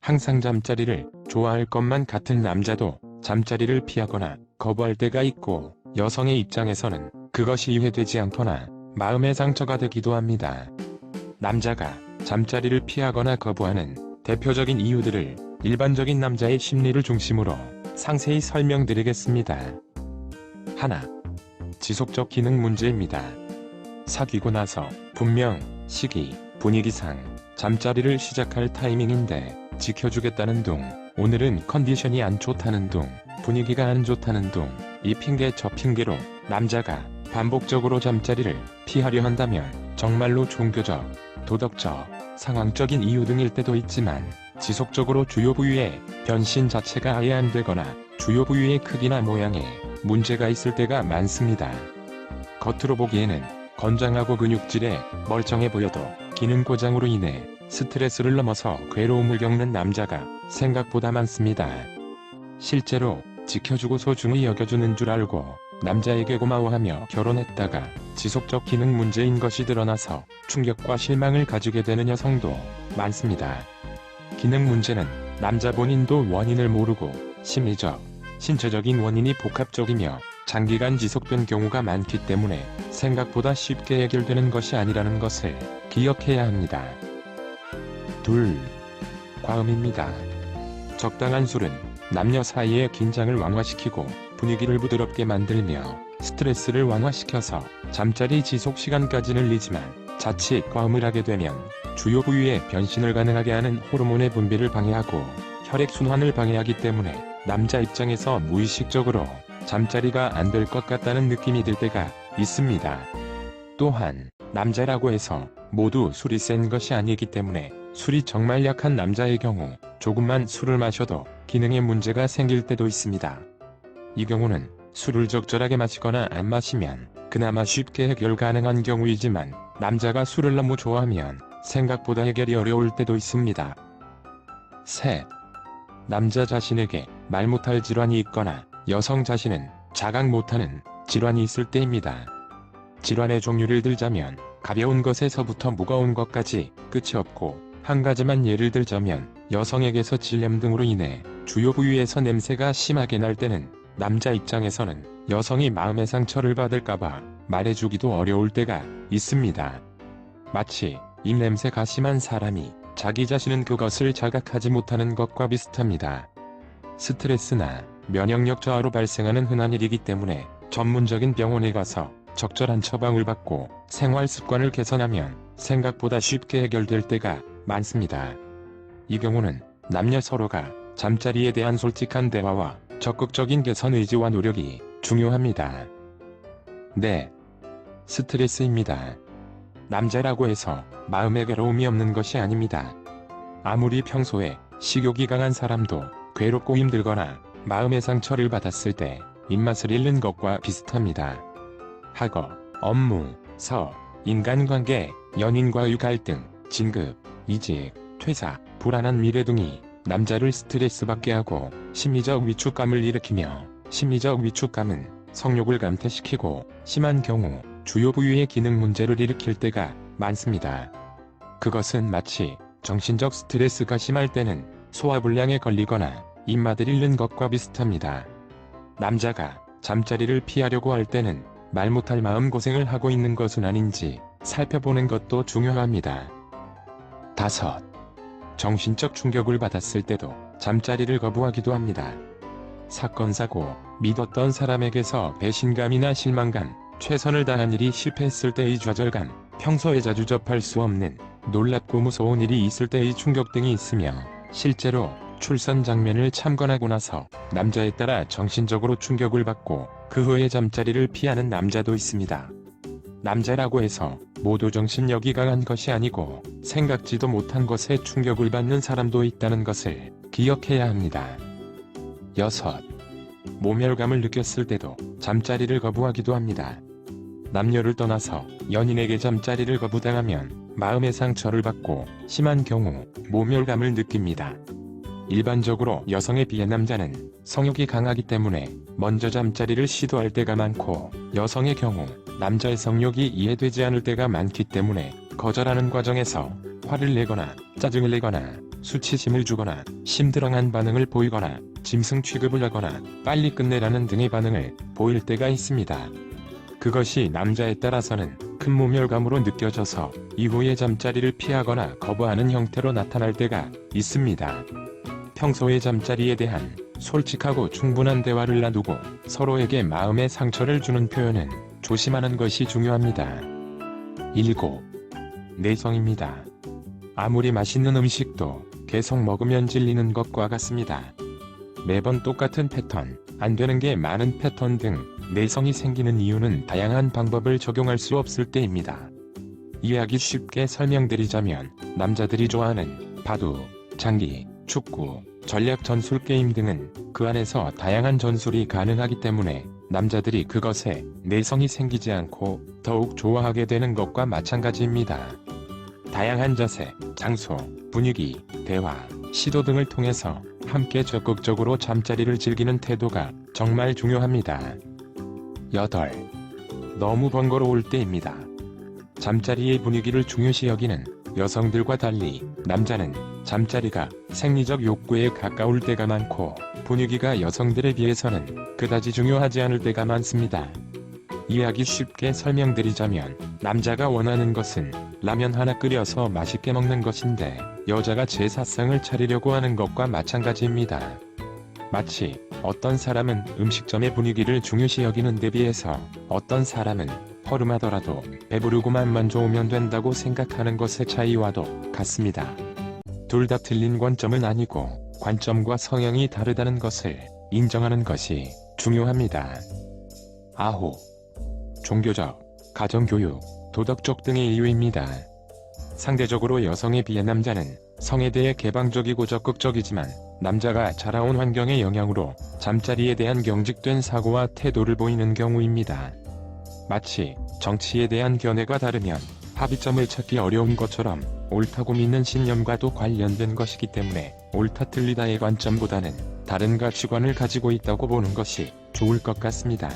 항상 잠자리를 좋아할 것만 같은 남자도 잠자리를 피하거나 거부할 때가 있고, 여성의 입장에서는 그것이 이해되지 않거나 마음의 상처가 되기도 합니다. 남자가 잠자리를 피하거나 거부하는 대표적인 이유들을 일반적인 남자의 심리를 중심으로 상세히 설명드리겠습니다. 하나, 지속적 기능 문제입니다. 사귀고 나서 분명 시기, 분위기상 잠자리를 시작할 타이밍인데 지켜주겠다는 둥, 오늘은 컨디션이 안 좋다는 둥, 분위기가 안 좋다는 둥, 이 핑계 저 핑계로 남자가 반복적으로 잠자리를 피하려 한다면 정말로 종교적, 도덕적, 상황적인 이유 등일 때도 있지만 지속적으로 주요 부위의 변신 자체가 아예 안 되거나 주요 부위의 크기나 모양에 문제가 있을 때가 많습니다. 겉으로 보기에는 건장하고 근육질에 멀쩡해 보여도 기능 고장으로 인해 스트레스를 넘어서 괴로움을 겪는 남자가 생각보다 많습니다. 실제로 지켜주고 소중히 여겨주는 줄 알고 남자에게 고마워하며 결혼했다가 지속적 기능 문제인 것이 드러나서 충격과 실망을 가지게 되는 여성도 많습니다. 기능 문제는 남자 본인도 원인을 모르고 심리적, 신체적인 원인이 복합적이며 장기간 지속된 경우가 많기 때문에 생각보다 쉽게 해결되는 것이 아니라는 것을 기억해야 합니다. 둘, 과음입니다. 적당한 술은 남녀 사이의 긴장을 완화시키고 분위기를 부드럽게 만들며 스트레스를 완화시켜서 잠자리 지속 시간까지 늘리지만 자칫 과음을 하게 되면 주요 부위의 변신을 가능하게 하는 호르몬의 분비를 방해하고 혈액순환을 방해하기 때문에 남자 입장에서 무의식적으로 잠자리가 안 될 것 같다는 느낌이 들 때가 있습니다. 또한 남자라고 해서 모두 술이 센 것이 아니기 때문에 술이 정말 약한 남자의 경우 조금만 술을 마셔도 기능에 문제가 생길 때도 있습니다. 이 경우는 술을 적절하게 마시거나 안 마시면 그나마 쉽게 해결 가능한 경우이지만 남자가 술을 너무 좋아하면 생각보다 해결이 어려울 때도 있습니다. 셋, 남자 자신에게 말 못할 질환이 있거나 여성 자신은 자각 못하는 질환이 있을 때입니다. 질환의 종류를 들자면 가벼운 것에서부터 무거운 것까지 끝이 없고, 한 가지만 예를 들자면 여성에게서 질염 등으로 인해 주요 부위에서 냄새가 심하게 날 때는 남자 입장에서는 여성이 마음의 상처를 받을까봐 말해주기도 어려울 때가 있습니다. 마치 입냄새가 심한 사람이 자기 자신은 그것을 자각하지 못하는 것과 비슷합니다. 스트레스나 면역력 저하로 발생하는 흔한 일이기 때문에 전문적인 병원에 가서 적절한 처방을 받고 생활 습관을 개선하면 생각보다 쉽게 해결될 때가 많습니다. 이 경우는 남녀 서로가 잠자리에 대한 솔직한 대화와 적극적인 개선 의지와 노력이 중요합니다. 네, 스트레스입니다. 남자라고 해서 마음의 괴로움이 없는 것이 아닙니다. 아무리 평소에 식욕이 강한 사람도 괴롭고 힘들거나 마음의 상처를 받았을 때 입맛을 잃는 것과 비슷합니다. 학업, 업무, 서, 인간관계, 연인과의 갈등, 진급, 이직, 퇴사, 불안한 미래 등이 남자를 스트레스 받게 하고 심리적 위축감을 일으키며, 심리적 위축감은 성욕을 감퇴시키고 심한 경우 주요 부위의 기능 문제를 일으킬 때가 많습니다. 그것은 마치 정신적 스트레스가 심할 때는 소화불량에 걸리거나 입맛을 잃는 것과 비슷합니다. 남자가 잠자리를 피하려고 할 때는 말 못할 마음고생을 하고 있는 것은 아닌지 살펴보는 것도 중요합니다. 다섯, 정신적 충격을 받았을 때도 잠자리를 거부하기도 합니다. 사건 사고, 믿었던 사람에게서 배신감이나 실망감, 최선을 다한 일이 실패했을 때의 좌절감, 평소에 자주 접할 수 없는 놀랍고 무서운 일이 있을 때의 충격 등이 있으며, 실제로 출산 장면을 참관하고 나서 남자에 따라 정신적으로 충격을 받고 그 후에 잠자리를 피하는 남자도 있습니다. 남자라고 해서 모두 정신력이 강한 것이 아니고 생각지도 못한 것에 충격을 받는 사람도 있다는 것을 기억해야 합니다. 여섯, 모멸감을 느꼈을 때도 잠자리를 거부하기도 합니다. 남녀를 떠나서 연인에게 잠자리를 거부당하면 마음의 상처를 받고 심한 경우 모멸감을 느낍니다. 일반적으로 여성에 비해 남자는 성욕이 강하기 때문에 먼저 잠자리를 시도할 때가 많고, 여성의 경우 남자의 성욕이 이해되지 않을 때가 많기 때문에 거절하는 과정에서 화를 내거나 짜증을 내거나 수치심을 주거나 심드렁한 반응을 보이거나 짐승 취급을 하거나 빨리 끝내라는 등의 반응을 보일 때가 있습니다. 그것이 남자에 따라서는 큰 모멸감으로 느껴져서 이후에 잠자리를 피하거나 거부하는 형태로 나타날 때가 있습니다. 평소에 잠자리에 대한 솔직하고 충분한 대화를 나누고 서로에게 마음의 상처를 주는 표현은 조심하는 것이 중요합니다. 7. 내성입니다. 아무리 맛있는 음식도 계속 먹으면 질리는 것과 같습니다. 매번 똑같은 패턴, 안 되는 게 많은 패턴 등 내성이 생기는 이유는 다양한 방법을 적용할 수 없을 때입니다. 이해하기 쉽게 설명드리자면 남자들이 좋아하는 바둑, 장기, 축구, 전략 전술 게임 등은 그 안에서 다양한 전술이 가능하기 때문에 남자들이 그것에 내성이 생기지 않고 더욱 좋아하게 되는 것과 마찬가지입니다. 다양한 자세, 장소, 분위기, 대화, 시도 등을 통해서 함께 적극적으로 잠자리를 즐기는 태도가 정말 중요합니다. 8. 너무 번거로울 때입니다. 잠자리의 분위기를 중요시 여기는 여성들과 달리 남자는 잠자리가 생리적 욕구에 가까울 때가 많고 분위기가 여성들에 비해서는 그다지 중요하지 않을 때가 많습니다. 이해하기 쉽게 설명드리자면 남자가 원하는 것은 라면 하나 끓여서 맛있게 먹는 것인데 여자가 제사상을 차리려고 하는 것과 마찬가지입니다. 마치 어떤 사람은 음식점의 분위기를 중요시 여기는 데 비해서 어떤 사람은 허름하더라도 배부르고 맛만 좋으면 된다고 생각하는 것의 차이와도 같습니다. 둘 다 틀린 관점은 아니고 관점과 성향이 다르다는 것을 인정하는 것이 중요합니다. 9. 종교적, 가정교육, 도덕적 등의 이유입니다. 상대적으로 여성에 비해 남자는 성에 대해 개방적이고 적극적이지만 남자가 자라온 환경의 영향으로 잠자리에 대한 경직된 사고와 태도를 보이는 경우입니다. 마치 정치에 대한 견해가 다르면 합의점을 찾기 어려운 것처럼 옳다고 믿는 신념과도 관련된 것이기 때문에 옳다 틀리다의 관점보다는 다른 가치관을 가지고 있다고 보는 것이 좋을 것 같습니다.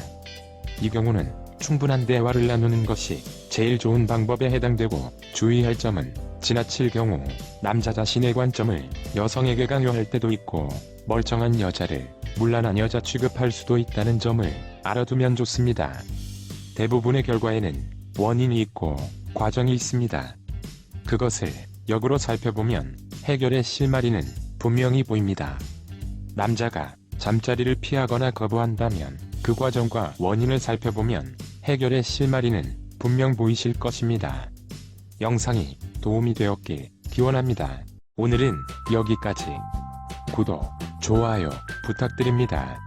이 경우는 충분한 대화를 나누는 것이 제일 좋은 방법에 해당되고 주의할 점은 지나칠 경우 남자 자신의 관점을 여성에게 강요할 때도 있고 멀쩡한 여자를 문란한 여자 취급할 수도 있다는 점을 알아두면 좋습니다. 대부분의 결과에는 원인이 있고 과정이 있습니다. 그것을 역으로 살펴보면 해결의 실마리는 분명히 보입니다. 남자가 잠자리를 피하거나 거부한다면 그 과정과 원인을 살펴보면 해결의 실마리는 분명 보이실 것입니다. 영상이 도움이 되었길 기원합니다. 오늘은 여기까지. 구독, 좋아요 부탁드립니다.